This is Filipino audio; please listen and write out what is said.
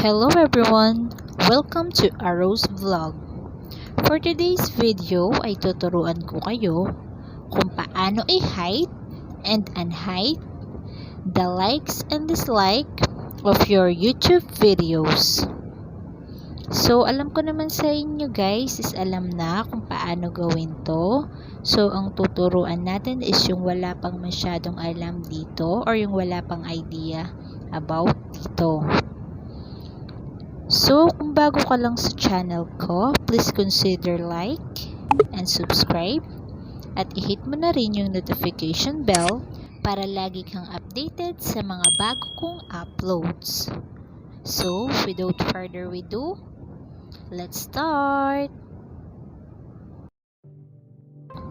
Hello everyone! Welcome to Arrow's Vlog. For today's video ay tuturuan ko kayo kung paano i-hide and unhide the likes and dislike of your YouTube videos. So, alam ko naman sa inyo guys is alam na kung paano gawin to. So, ang tuturuan natin is yung wala pang masyadong alam dito or yung wala pang idea about dito. So, kung bago ka lang sa channel ko, please consider like and subscribe at i-hit mo na rin yung notification bell para lagi kang updated sa mga bago kong uploads. So, without further ado, let's start!